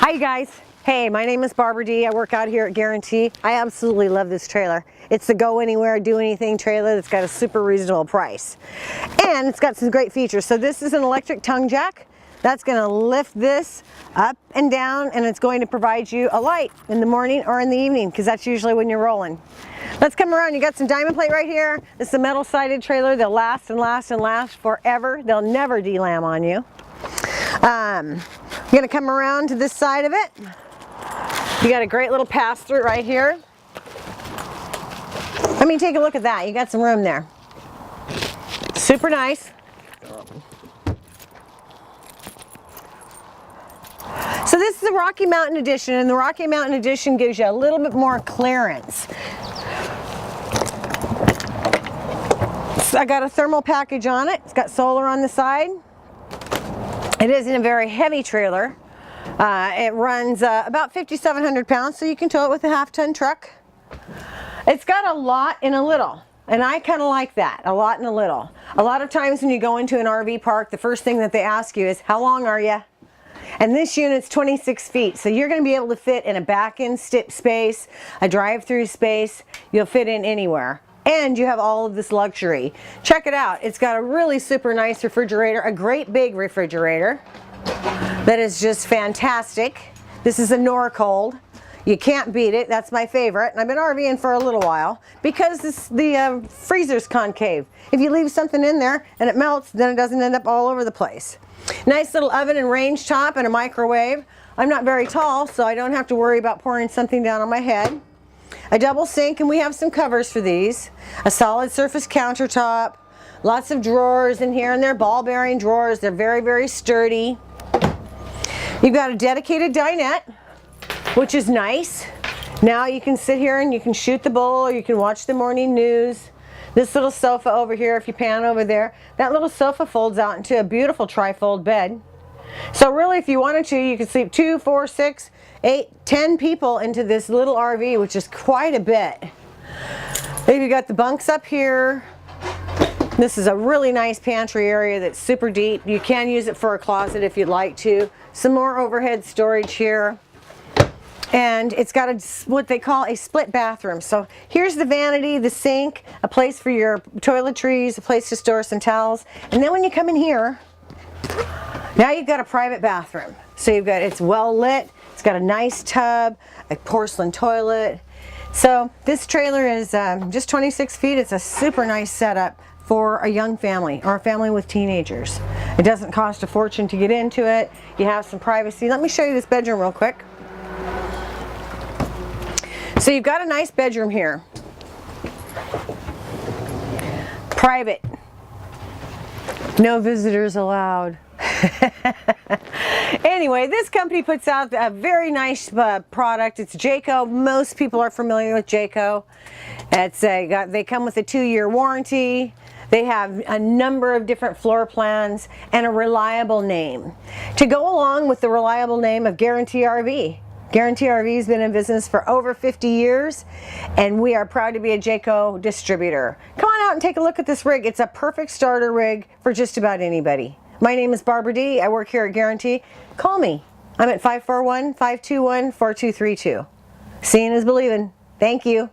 Hi you guys. Hey, my name is Barbara D. I work out here at Guaranty. I absolutely love this trailer. It's the go anywhere, do anything trailer that's got a super reasonable price. And it's got some great features. So this is an electric tongue jack. That's going to lift this up and down, and it's going to provide you a light in the morning or in the evening, because that's usually when you're rolling. Let's come around. You got some diamond plate right here. This is a metal sided trailer. They'll last and last and last forever. They'll never delam on you. I'm going to come around to this side of it. You got a great little pass through right here. I mean, take a look at that. You got some room there. Super nice. So this is the Rocky Mountain Edition, and the Rocky Mountain Edition gives you a little bit more clearance. So I got a thermal package on it. It's got solar on the side. It isn't a very heavy trailer. It runs about 5,700 pounds, so you can tow it with a half-ton truck. It's got a lot in a little, and I kind of like that, a lot in a little. A lot of times when you go into an RV park, the first thing that they ask you is, how long are you? And this unit's 26 feet, so you're going to be able to fit in a back-end space, a drive-through space. You'll fit in anywhere. And you have all of this luxury. Check it out. It's got a really super nice refrigerator, a great big refrigerator that is just fantastic. This is a Norcold. You can't beat it. That's my favorite. And I've been RVing for a little while because the freezer's concave. If you leave something in there and it melts, then it doesn't end up all over the place. Nice little oven and range top and a microwave. I'm not very tall, so I don't have to worry about pouring something down on my head. A double sink, and we have some covers for these. A solid surface countertop. Lots of drawers in here, and they're ball bearing drawers. They're very, very sturdy. You've got a dedicated dinette, which is nice. Now you can sit here and you can shoot the bull, or you can watch the morning news. This little sofa over here, if you pan over there, that little sofa folds out into a beautiful trifold bed. So really, if you wanted to, you could sleep 2, 4, 6, 8, 10 people into this little RV, which is quite a bit. Then you got the bunks up here. This is a really nice pantry area that's super deep. You can use it for a closet if you'd like to. Some more overhead storage here. And it's got what they call a split bathroom. So here's the vanity, the sink, a place for your toiletries, a place to store some towels. And then when you come in here, now you've got a private bathroom. So you've got, it's well lit, it's got a nice tub, a porcelain toilet. So this trailer is just 26 feet. It's a super nice setup for a young family or a family with teenagers. It doesn't cost a fortune to get into it. You have some privacy. Let me show you this bedroom real quick. So you've got a nice bedroom here. Private. No visitors allowed. Anyway, this company puts out a very nice product. It's Jayco. Most people are familiar with Jayco. They come with a 2-year warranty. They have a number of different floor plans and a reliable name to go along with the reliable name of Guaranty RV. Guaranty RV has been in business for over 50 years, and we are proud to be a Jayco distributor. Come on out and take a look at this rig. It's a perfect starter rig for just about anybody. My name is Barbara D. I work here at Guaranty. Call me. I'm at 541-521-4232. Seeing is believing. Thank you.